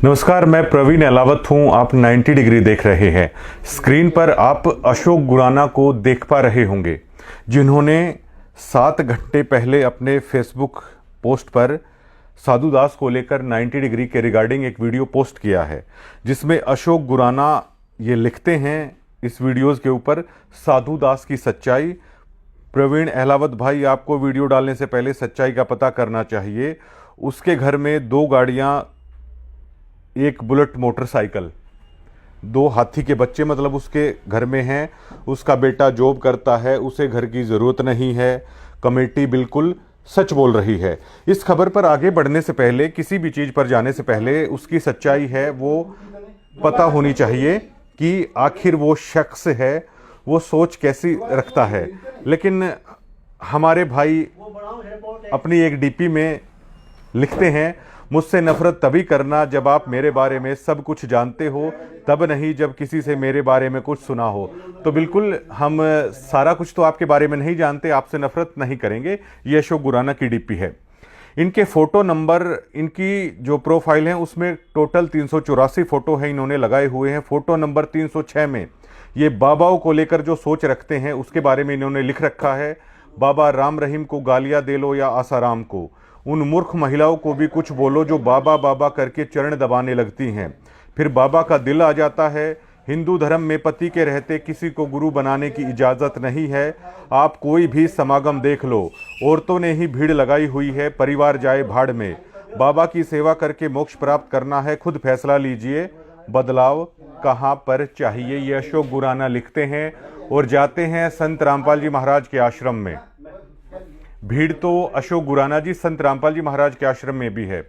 नमस्कार, मैं प्रवीण अहलावत हूं। आप 90 डिग्री देख रहे हैं। स्क्रीन पर आप अशोक गुराना को देख पा रहे होंगे, जिन्होंने 7 घंटे पहले अपने फेसबुक पोस्ट पर साधु दास को लेकर 90 डिग्री के रिगार्डिंग एक वीडियो पोस्ट किया है, जिसमें अशोक गुराना ये लिखते हैं इस वीडियोज़ के ऊपर, साधु दास की सच्चाई। प्रवीण अहलावत भाई, आपको वीडियो डालने से पहले सच्चाई का पता करना चाहिए। उसके घर में 2 गाड़ियां, एक बुलेट मोटरसाइकिल, 2 हाथी के बच्चे मतलब उसके घर में हैं। उसका बेटा जॉब करता है, उसे घर की ज़रूरत नहीं है। कमेटी बिल्कुल सच बोल रही है। इस खबर पर आगे बढ़ने से पहले, किसी भी चीज़ पर जाने से पहले उसकी सच्चाई है वो पता होनी चाहिए कि आखिर वो शख्स है, वो सोच कैसी रखता है। लेकिन हमारे भाई अपनी एक डीपी में लिखते हैं, मुझसे नफरत तभी करना जब आप मेरे बारे में सब कुछ जानते हो, तब नहीं जब किसी से मेरे बारे में कुछ सुना हो। तो बिल्कुल हम सारा कुछ तो आपके बारे में नहीं जानते, आपसे नफरत नहीं करेंगे। ये अशोक गुराना की डीपी है। इनके फ़ोटो नंबर, इनकी जो प्रोफाइल है उसमें टोटल 384 फ़ोटो हैं इन्होंने लगाए हुए हैं। फ़ोटो नंबर 306 में ये बाबाओं को लेकर जो सोच रखते हैं उसके बारे में इन्होंने लिख रखा है। बाबा राम रहीम को गालियाँ दे लो या आसाराम को, उन मूर्ख महिलाओं को भी कुछ बोलो जो बाबा बाबा करके चरण दबाने लगती हैं। फिर बाबा का दिल आ जाता है। हिंदू धर्म में पति के रहते किसी को गुरु बनाने की इजाज़त नहीं है। आप कोई भी समागम देख लो, औरतों ने ही भीड़ लगाई हुई है, परिवार जाए भाड़ में। बाबा की सेवा करके मोक्ष प्राप्त करना है, खुद फैसला लीजिए, बदलाव कहाँ पर चाहिए। ये अशोक गुराना लिखते हैं और जाते हैं संत रामपाल जी महाराज के आश्रम में। भीड़ तो अशोक गुराना जी संत रामपाल जी महाराज के आश्रम में भी है।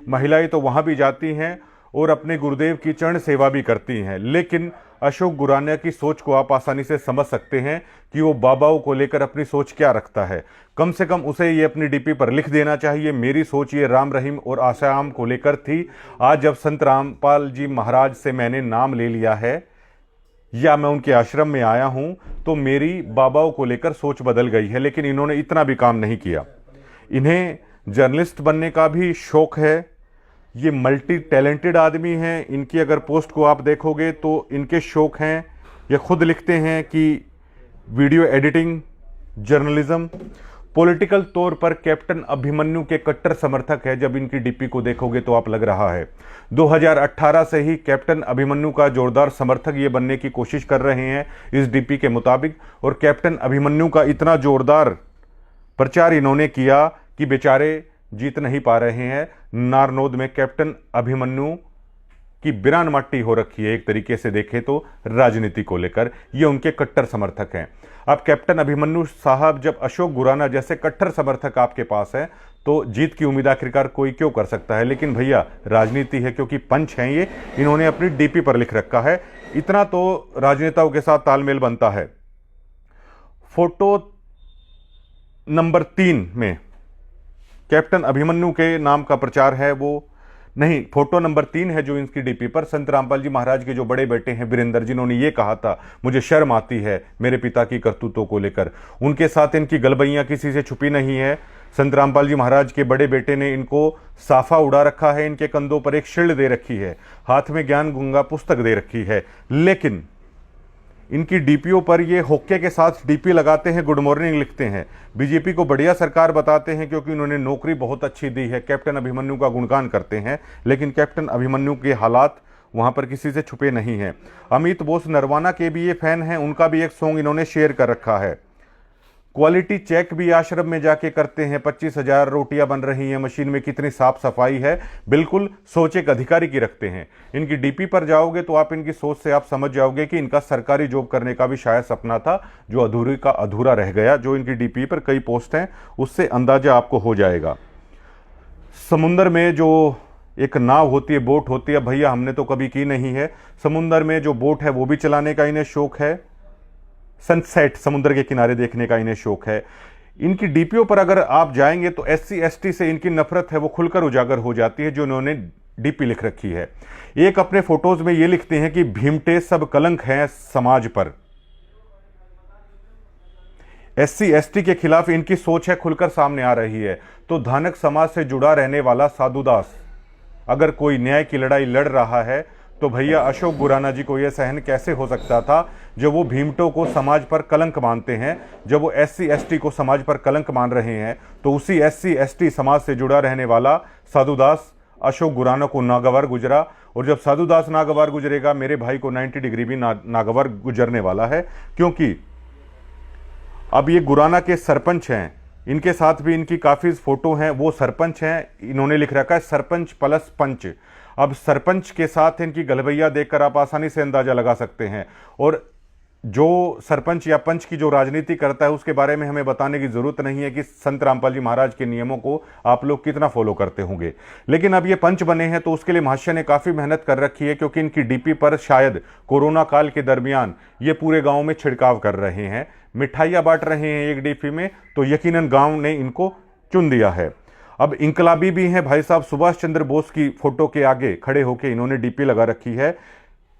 महिलाएं तो वहां भी जाती हैं और अपने गुरुदेव की चरण सेवा भी करती हैं। लेकिन अशोक गुराना की सोच को आप आसानी से समझ सकते हैं कि वो बाबाओं को लेकर अपनी सोच क्या रखता है। कम से कम उसे ये अपनी डीपी पर लिख देना चाहिए, मेरी सोच ये राम रहीम और आसाराम को लेकर थी। आज जब संत रामपाल जी महाराज से मैंने नाम ले लिया है या मैं उनके आश्रम में आया हूं, तो मेरी बाबाओं को लेकर सोच बदल गई है। लेकिन इन्होंने इतना भी काम नहीं किया। इन्हें जर्नलिस्ट बनने का भी शौक है। ये मल्टी टैलेंटेड आदमी हैं। इनकी अगर पोस्ट को आप देखोगे तो इनके शौक हैं, ये खुद लिखते हैं कि वीडियो एडिटिंग, जर्नलिज्म। पॉलिटिकल तौर पर कैप्टन अभिमन्यु के कट्टर समर्थक है। जब इनकी डीपी को देखोगे तो आप लग रहा है 2018 से ही कैप्टन अभिमन्यु का जोरदार समर्थक ये बनने की कोशिश कर रहे हैं इस डीपी के मुताबिक। और कैप्टन अभिमन्यु का इतना जोरदार प्रचार इन्होंने किया कि बेचारे जीत नहीं पा रहे हैं। नारनौद में कैप्टन अभिमन्यु की बिरान माटी हो रखी है, एक तरीके से देखें तो राजनीति को लेकर। ये उनके कट्टर समर्थक हैं। अब कैप्टन अभिमन्यु साहब, जब अशोक गुराना जैसे कट्टर समर्थक आपके पास है तो जीत की उम्मीद आखिरकार कोई क्यों कर सकता है। लेकिन भैया राजनीति है, क्योंकि पंच हैं ये, इन्होंने अपनी डीपी पर लिख रखा है। इतना तो राजनेताओं के साथ तालमेल बनता है। फोटो नंबर 3 में कैप्टन अभिमन्यु के नाम का प्रचार है, वो नहीं, फोटो नंबर 3 है जो इनकी डीपी पर संत रामपाल जी महाराज के जो बड़े बेटे हैं वीरेंद्र, जिन्होंने ये कहा था मुझे शर्म आती है मेरे पिता की करतूतों को लेकर। उनके साथ इनकी गलबैयां किसी से छुपी नहीं है। संत रामपाल जी महाराज के बड़े बेटे ने इनको साफा उड़ा रखा है, इनके कंधों पर एक शील्ड दे रखी है, हाथ में ज्ञान गंगा पुस्तक दे रखी है। लेकिन इनकी डीपीओ पर ये होक्के के साथ डीपी लगाते हैं, गुड मॉर्निंग लिखते हैं, बीजेपी को बढ़िया सरकार बताते हैं क्योंकि उन्होंने नौकरी बहुत अच्छी दी है, कैप्टन अभिमन्यु का गुणगान करते हैं। लेकिन कैप्टन अभिमन्यु के हालात वहां पर किसी से छुपे नहीं हैं। अमित बोस नरवाना के भी ये फैन हैं, उनका भी एक सॉन्ग इन्होंने शेयर कर रखा है। क्वालिटी चेक भी आश्रम में जाके करते हैं। 25,000 रोटियां बन रही हैं, मशीन में कितनी साफ सफाई है। बिल्कुल सोच एक अधिकारी की रखते हैं। इनकी डीपी पर जाओगे तो आप इनकी सोच से आप समझ जाओगे कि इनका सरकारी जॉब करने का भी शायद सपना था, जो अधूरी का अधूरा रह गया। जो इनकी डीपी पर कई पोस्ट हैं उससे अंदाजा आपको हो जाएगा। समुंदर में जो एक नाव होती है, बोट होती है, भैया हमने तो कभी की नहीं है। समुंदर में जो बोट है वो भी चलाने का इन्हें शौक है। सनसेट समुद्र के किनारे देखने का इन्हें शौक है। इनकी डीपीओ पर अगर आप जाएंगे तो SC ST से इनकी नफरत है वो खुलकर उजागर हो जाती है, जो इन्होंने डीपी लिख रखी है। एक अपने फोटोज में ये लिखते हैं कि भीमटे सब कलंक हैं समाज पर। SC ST के खिलाफ इनकी सोच है खुलकर सामने आ रही है। तो धानक समाज से जुड़ा रहने वाला साधु दास अगर कोई न्याय की लड़ाई लड़ रहा है तो भैया अशोक गुराना जी को यह सहन कैसे हो सकता था, जब वो भीमटों को समाज पर कलंक मानते हैं, जब वो SC ST को समाज पर कलंक मान रहे हैं, तो उसी SC ST समाज से जुड़ा रहने वाला साधुदास अशोक गुराना को नागवार गुजरा। और जब साधुदास नागवार गुजरेगा, मेरे भाई को 90 डिग्री भी नागवार गुजरने वाला है, क्योंकि अब ये गुराना के सरपंच हैं, इनके साथ भी इनकी काफ़ी फोटो हैं, वो सरपंच हैं, इन्होंने लिख रखा है सरपंच प्लस पंच। अब सरपंच के साथ इनकी गलबैया देखकर आप आसानी से अंदाजा लगा सकते हैं। और जो सरपंच या पंच की जो राजनीति करता है उसके बारे में हमें बताने की जरूरत नहीं है कि संत रामपाल जी महाराज के नियमों को आप लोग कितना फॉलो करते होंगे। लेकिन अब ये पंच बने हैं तो उसके लिए महाशय ने काफ़ी मेहनत कर रखी है, क्योंकि इनकी DP पर शायद कोरोना काल के दरमियान ये पूरे गाँव में छिड़काव कर रहे हैं, मिठाइयाँ बांट रहे हैं एक DP में, तो यकीनन गाँव ने इनको चुन दिया है। अब इंकलाबी भी हैं भाई साहब, सुभाष चंद्र बोस की फोटो के आगे खड़े होकर इन्होंने DP लगा रखी है।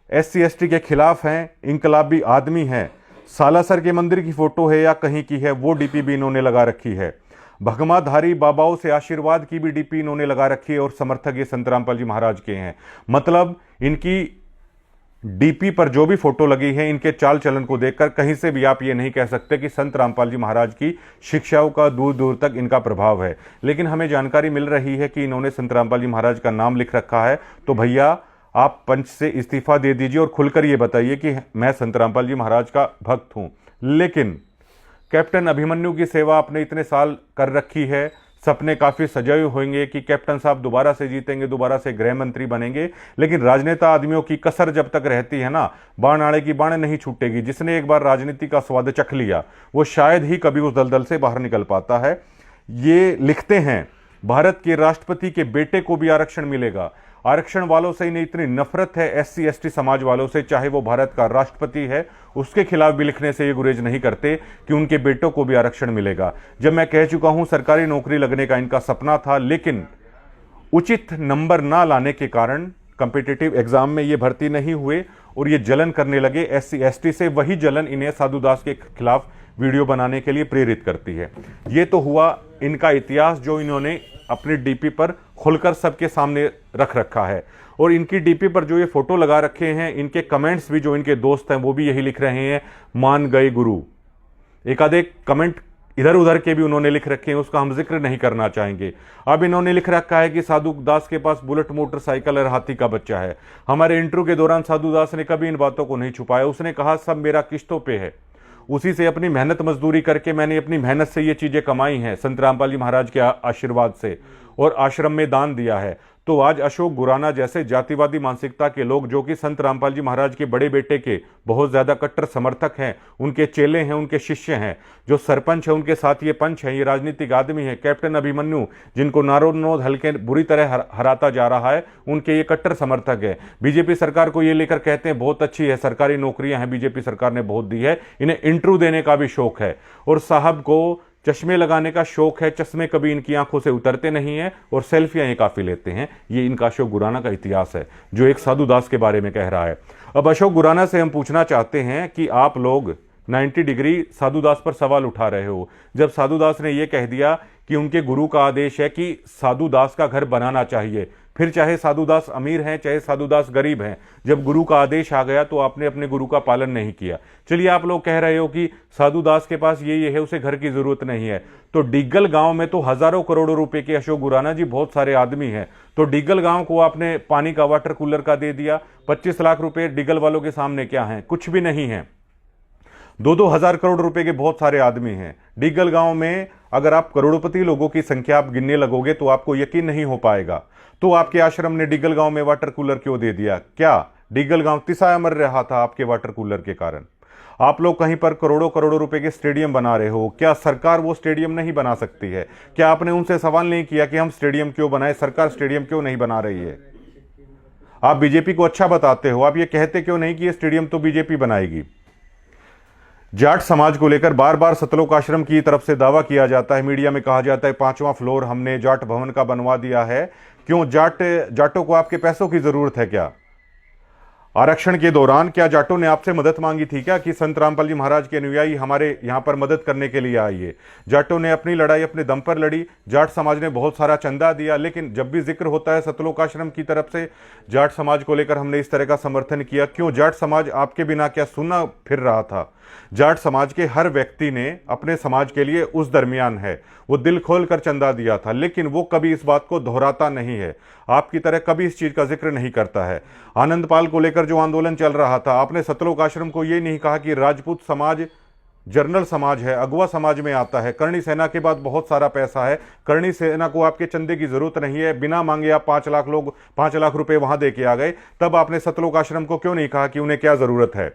SC ST के खिलाफ हैं, इंकलाबी आदमी हैं। सालासर के मंदिर की फोटो है या कहीं की है, वो DP भी इन्होंने लगा रखी है। भगमाधारी बाबाओं से आशीर्वाद की भी DP इन्होंने लगा रखी है, और समर्थक ये संत रामपाल जी महाराज के हैं। मतलब इनकी DP पर जो भी फोटो लगी है, इनके चाल चलन को देखकर कहीं से भी आप ये नहीं कह सकते कि संत रामपाल जी महाराज की शिक्षाओं का दूर दूर तक इनका प्रभाव है। लेकिन हमें जानकारी मिल रही है कि इन्होंने संत रामपाल जी महाराज का नाम लिख रखा है। तो भैया आप पंच से इस्तीफा दे दीजिए और खुलकर ये बताइए कि मैं संत रामपाल जी महाराज का भक्त हूं। लेकिन कैप्टन अभिमन्यु की सेवा आपने इतने साल कर रखी है, सपने काफ़ी सजाए होंगे कि कैप्टन साहब दोबारा से जीतेंगे, दोबारा से गृह मंत्री बनेंगे। लेकिन राजनेता आदमियों की कसर जब तक रहती है ना, बाण आने की बाण नहीं छूटेगी। जिसने एक बार राजनीति का स्वाद चख लिया वो शायद ही कभी उस दलदल से बाहर निकल पाता है। ये लिखते हैं भारत के राष्ट्रपति के बेटे को भी आरक्षण मिलेगा। आरक्षण वालों से इन्हें इतनी नफरत है SC ST समाज वालों से, चाहे वो भारत का राष्ट्रपति है, उसके खिलाफ भी लिखने से ये गुरेज नहीं करते कि उनके बेटों को भी आरक्षण मिलेगा। जब मैं कह चुका हूं सरकारी नौकरी लगने का इनका सपना था, लेकिन उचित नंबर ना लाने के कारण कॉम्पिटिटिव एग्जाम में ये भर्ती नहीं हुए और ये जलन करने लगे SC ST से। वही जलन इन्हें साधुदास के खिलाफ वीडियो बनाने के लिए प्रेरित करती है। ये तो हुआ इनका इतिहास जो इन्होंने अपनी DP पर खुलकर सबके सामने रख रखा है। और इनकी DP पर जो ये फोटो लगा रखे हैं, इनके कमेंट्स भी जो इनके दोस्त हैं वो भी यही लिख रहे हैं, मान गए गुरु। एक आधे कमेंट इधर उधर के भी उन्होंने लिख रखे हैं, उसका हम जिक्र नहीं करना चाहेंगे। अब इन्होंने लिख रखा है कि साधु दास के पास बुलेट मोटरसाइकिल और हाथी का बच्चा है। हमारे इंटरव्यू के दौरान साधु दास ने कभी इन बातों को नहीं छुपाया। उसने कहा सब मेरा किस्तों पे है, उसी से अपनी मेहनत मजदूरी करके मैंने अपनी मेहनत से ये चीज़ें कमाई हैं, संत रामपाल जी महाराज के आशीर्वाद से, और आश्रम में दान दिया है। तो आज अशोक गुराना जैसे जातिवादी मानसिकता के लोग, जो कि संत रामपाल जी महाराज के बड़े बेटे के बहुत ज़्यादा कट्टर समर्थक हैं, उनके चेले हैं, उनके शिष्य हैं, जो सरपंच है उनके साथ ये पंच है, ये राजनीतिक आदमी है, कैप्टन अभिमन्यु जिनको नारोनोद हल्के बुरी तरह हराता जा रहा है, उनके ये कट्टर समर्थक है। बीजेपी सरकार को ये लेकर कहते हैं बहुत अच्छी है, सरकारी नौकरियां हैं, बीजेपी सरकार ने बहुत दी है, इन्हें इंटरव्यू देने का भी शौक है, और साहब को चश्मे लगाने का शौक है। चश्मे कभी इनकी आंखों से उतरते नहीं हैं और सेल्फियां ये काफी लेते हैं। ये इनका अशोक गुराना का इतिहास है जो एक साधुदास के बारे में कह रहा है। अब अशोक गुराना से हम पूछना चाहते हैं कि आप लोग 90 डिग्री साधुदास पर सवाल उठा रहे हो। जब साधुदास ने यह कह दिया कि उनके गुरु का आदेश है कि साधुदास का घर बनाना चाहिए, फिर चाहे साधुदास अमीर हैं चाहे साधुदास गरीब हैं, जब गुरु का आदेश आ गया तो आपने अपने गुरु का पालन नहीं किया। चलिए आप लोग कह रहे हो कि साधुदास के पास ये है, उसे घर की जरूरत नहीं है, तो डिग्गल गांव में तो हजारों करोड़ों रुपए के अशोक गुराना जी बहुत सारे आदमी हैं, तो डिग्गल गांव को आपने पानी का वाटर कूलर का दे दिया। 25 लाख रुपए डिग्गल वालों के सामने क्या है, कुछ भी नहीं है। 2-2 हजार करोड़ रुपए के बहुत सारे आदमी हैं डिग्गल गांव में। अगर आप करोड़पति लोगों की संख्या आप गिनने लगोगे तो आपको यकीन नहीं हो पाएगा। तो आपके आश्रम ने डिग्गल गांव में वाटर कूलर क्यों दे दिया? क्या डिग्गल गांव तिसाया मर रहा था आपके वाटर कूलर के कारण? आप लोग कहीं पर करोड़ों करोड़ों रुपए के स्टेडियम बना रहे हो, क्या सरकार वो स्टेडियम नहीं बना सकती है? क्या आपने उनसे सवाल नहीं किया कि हम स्टेडियम क्यों बनाए, सरकार स्टेडियम क्यों नहीं बना रही है? आप बीजेपी को अच्छा बताते हो, आप ये कहते क्यों नहीं कि ये स्टेडियम तो बीजेपी बनाएगी? जाट समाज को लेकर बार बार सतलोक आश्रम की तरफ से दावा किया जाता है, मीडिया में कहा जाता है 5वां फ्लोर हमने जाट भवन का बनवा दिया है। क्यों? जाटों को आपके पैसों की जरूरत है क्या? आरक्षण के दौरान क्या जाटों ने आपसे मदद मांगी थी क्या कि संत रामपाल जी महाराज के अनुयायी हमारे यहाँ पर मदद करने के लिए आइए? जाटों ने अपनी लड़ाई अपने दम पर लड़ी, जाट समाज ने बहुत सारा चंदा दिया, लेकिन जब भी जिक्र होता है सतलोक आश्रम की तरफ से जाट समाज को लेकर हमने इस तरह का समर्थन किया। क्यों? जाट समाज आपके बिना क्या सुना फिर रहा था? जाट समाज के हर व्यक्ति ने अपने समाज के लिए उस दरमियान है वो दिल खोलकर चंदा दिया था, लेकिन वो कभी इस बात को दोहराता नहीं है, आपकी तरह कभी इस चीज का जिक्र नहीं करता है। आनंदपाल को लेकर जो आंदोलन चल रहा था, आपने सतलोक आश्रम को ये नहीं कहा कि राजपूत समाज जर्नल समाज है, अगवा समाज में आता है, करणी सेना के बाद बहुत सारा पैसा है, करणी सेना को आपके चंदे की जरूरत नहीं है, बिना मांगे आप 5 लाख रुपए वहां दे के आ गए। तब आपने सतलोक आश्रम को क्यों नहीं कहा कि उन्हें क्या जरूरत है?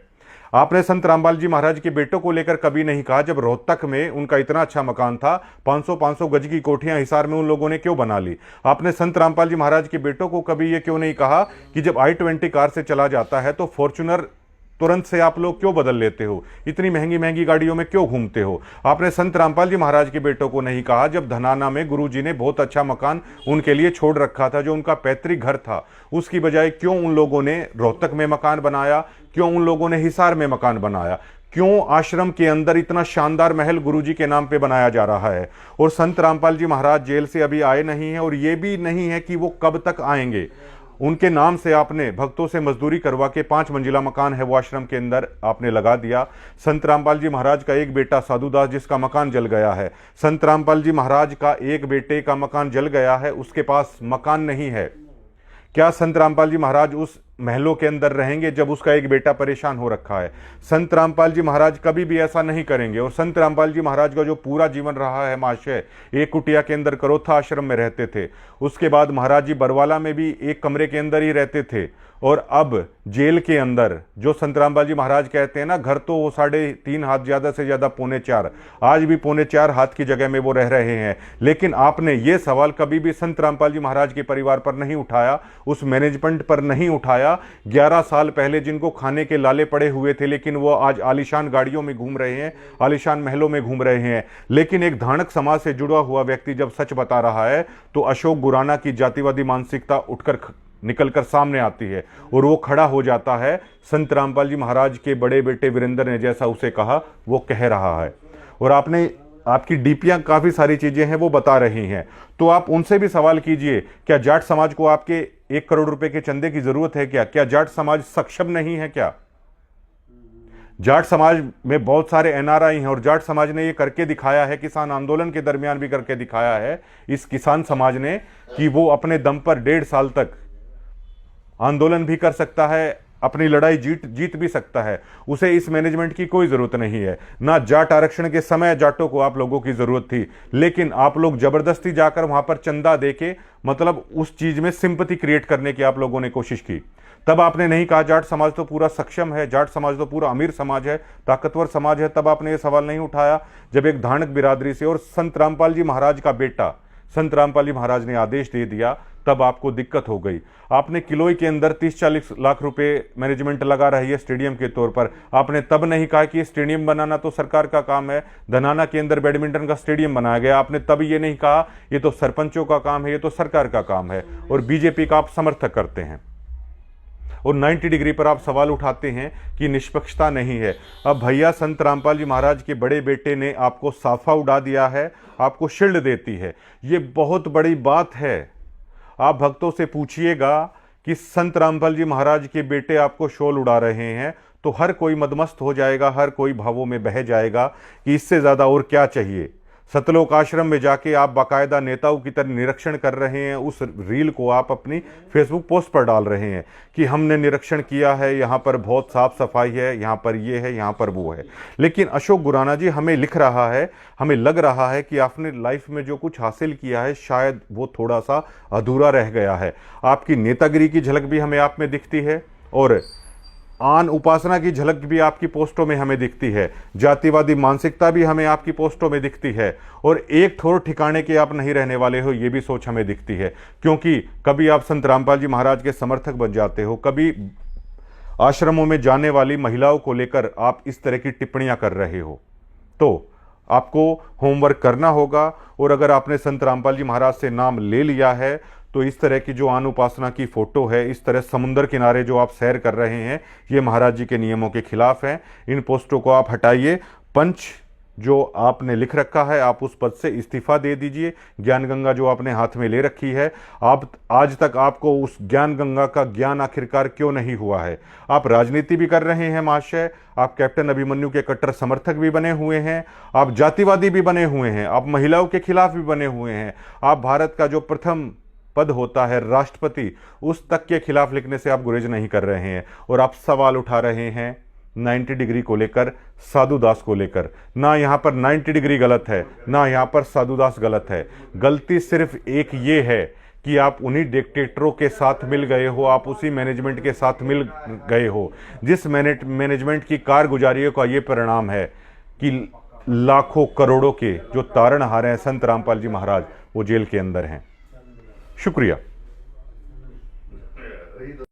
आपने संत रामपाल जी महाराज के बेटों को लेकर कभी नहीं कहा, जब रोहतक में उनका इतना अच्छा मकान था, 500 गज की कोठियां हिसार में उन लोगों ने क्यों बना ली? आपने संत रामपाल जी महाराज के बेटों को कभी ये क्यों नहीं कहा कि जब i20 कार से चला जाता है तो फॉर्च्यूनर तुरंत से आप लोग क्यों बदल लेते हो? इतनी महंगी महंगी गाड़ियों में क्यों घूमते हो? आपने संत रामपाल जी महाराज के बेटों को नहीं कहा, जब धनाना में गुरुजी ने बहुत अच्छा मकान उनके लिए छोड़ रखा था, जो उनका पैतृक घर था, उसकी बजाय क्यों उन लोगों ने रोहतक में मकान बनाया? क्यों उन लोगों ने हिसार में मकान बनाया? क्यों आश्रम के अंदर इतना शानदार महल गुरुजी के नाम पे बनाया जा रहा है? और संत रामपाल जी महाराज जेल से अभी आए नहीं हैं, और ये भी नहीं है कि वो कब तक आएंगे। उनके नाम से आपने भक्तों से मजदूरी करवा के 5 मंजिला मकान है वो आश्रम के अंदर आपने लगा दिया। संत रामपाल जी महाराज का एक बेटा साधुदास जिसका मकान जल गया है, संत रामपाल जी महाराज का एक बेटे का मकान जल गया है, उसके पास मकान नहीं है। क्या संत रामपाल जी महाराज उस महलों के अंदर रहेंगे जब उसका एक बेटा परेशान हो रखा है? संत रामपाल जी महाराज कभी भी ऐसा नहीं करेंगे। और संत रामपाल जी महाराज का जो पूरा जीवन रहा है महाशय, एक कुटिया के अंदर करोथा आश्रम में रहते थे, उसके बाद महाराज जी बरवाला में भी एक कमरे के अंदर ही रहते थे, और अब जेल के अंदर जो संत रामपाल जी महाराज कहते हैं ना, घर तो वो 3.5 हाथ, ज्यादा से ज्यादा 3.25, आज भी 3.25 हाथ की जगह में वो रह रहे हैं। लेकिन आपने ये सवाल कभी भी संत रामपाल जी महाराज के परिवार पर नहीं उठाया, उस मैनेजमेंट पर नहीं उठाया। 11 साल पहले जिनको खाने के लाले पड़े हुए थे, लेकिन वो आज आलीशान गाड़ियों में घूम रहे हैं, आलीशान महलों में घूम रहे हैं। लेकिन एक धानक समाज से जुड़ा हुआ व्यक्ति जब सच बता रहा है तो अशोक गुराना की जातिवादी मानसिकता उठकर निकलकर सामने आती है, और वो खड़ा हो जाता है। संत रामपाल जी महाराज के बड़े बेटे वीरेंद्र ने जैसा उसे कहा वो कह रहा है, और आपकी डीपियां काफी सारी चीजें हैं वो बता रही हैं। तो आप उनसे भी सवाल कीजिए, क्या जाट समाज को आपके 1 करोड़ रुपए के चंदे की जरूरत है क्या? क्या जाट समाज सक्षम नहीं है क्या? जाट समाज में बहुत सारे एनआरआई हैं, और जाट समाज ने ये करके दिखाया है, किसान आंदोलन के दरमियान भी करके दिखाया है इस किसान समाज ने, कि वो अपने दम पर 1.5 साल तक आंदोलन भी कर सकता है, अपनी लड़ाई जीत भी सकता है। उसे इस मैनेजमेंट की कोई जरूरत नहीं है। ना जाट आरक्षण के समय जाटों को आप लोगों की जरूरत थी, लेकिन आप लोग जबरदस्ती जाकर वहां पर चंदा देके, मतलब उस चीज में सिंपैथी क्रिएट करने की आप लोगों ने कोशिश की। तब आपने नहीं कहा जाट समाज तो पूरा सक्षम है, जाट समाज तो पूरा अमीर समाज है, ताकतवर समाज है। तब आपने ये सवाल नहीं उठाया। जब एक धानक बिरादरी से और संत रामपाल जी महाराज का बेटा संत रामपाल जी महाराज ने आदेश दे दिया, तब आपको दिक्कत हो गई। आपने किलोई के अंदर 30-40 लाख रुपए मैनेजमेंट लगा रही है स्टेडियम के तौर पर, आपने तब नहीं कहा कि स्टेडियम बनाना तो सरकार का काम है। धनाना के अंदर बैडमिंटन का स्टेडियम बनाया गया, आपने तब ये नहीं कहा ये तो सरपंचों का काम है, ये तो सरकार का काम है, और बीजेपी का आप समर्थक करते हैं। और 90 डिग्री पर आप सवाल उठाते हैं कि निष्पक्षता नहीं है। अब भैया संत रामपाल जी महाराज के बड़े बेटे ने आपको साफा उड़ा दिया है, आपको शील्ड देती है, ये बहुत बड़ी बात है। आप भक्तों से पूछिएगा कि संत रामपाल जी महाराज के बेटे आपको शॉल उड़ा रहे हैं, तो हर कोई मदमस्त हो जाएगा, हर कोई भावों में बह जाएगा कि इससे ज्यादा और क्या चाहिए। सतलोक आश्रम में जाके आप बाकायदा नेताओं की तरह निरीक्षण कर रहे हैं, उस रील को आप अपनी फेसबुक पोस्ट पर डाल रहे हैं कि हमने निरीक्षण किया है, यहाँ पर बहुत साफ सफाई है, यहाँ पर ये है, यहाँ पर वो है। लेकिन अशोक गुराना जी हमें लिख रहा है, हमें लग रहा है कि आपने लाइफ में जो कुछ हासिल किया है शायद वो थोड़ा सा अधूरा रह गया है। आपकी नेतागिरी की झलक भी हमें आप में दिखती है, और आन उपासना की झलक भी आपकी पोस्टों में हमें दिखती है, जातिवादी मानसिकता भी हमें आपकी पोस्टों में दिखती है, और एक थोड़ ठिकाने के आप नहीं रहने वाले हो ये भी सोच हमें दिखती है। क्योंकि कभी आप संत रामपाल जी महाराज के समर्थक बन जाते हो, कभी आश्रमों में जाने वाली महिलाओं को लेकर आप इस तरह की टिप्पणियां कर रहे हो, तो आपको होमवर्क करना होगा। और अगर आपने संत रामपाल जी महाराज से नाम ले लिया है तो इस तरह की जो आन उपासना की फ़ोटो है, इस तरह समुंदर किनारे जो आप सैर कर रहे हैं, ये महाराज जी के नियमों के खिलाफ है। इन पोस्टों को आप हटाइए। पंच जो आपने लिख रखा है, आप उस पद से इस्तीफा दे दीजिए। ज्ञान गंगा जो आपने हाथ में ले रखी है, आप आज तक आपको उस ज्ञान गंगा का ज्ञान आखिरकार क्यों नहीं हुआ है? आप राजनीति भी कर रहे हैं महाशय, आप कैप्टन अभिमन्यु के कट्टर समर्थक भी बने हुए हैं, आप जातिवादी भी बने हुए हैं, आप महिलाओं के खिलाफ भी बने हुए हैं, आप भारत का जो प्रथम पद होता है राष्ट्रपति, उस तक के खिलाफ लिखने से आप गुरेज नहीं कर रहे हैं। और आप सवाल उठा रहे हैं 90 डिग्री को लेकर, साधु दास को लेकर। ना यहाँ पर 90 डिग्री गलत है, ना यहाँ पर साधु दास गलत है। गलती सिर्फ एक ये है कि आप उन्हीं डिक्टेटरों के साथ मिल गए हो, आप उसी मैनेजमेंट के साथ मिल गए हो जिस मैनेजमेंट की कारगुजारी का ये परिणाम है कि लाखों करोड़ों के जो तारणहार हैं संत रामपाल जी महाराज, वो जेल के अंदर हैं। शुक्रिया।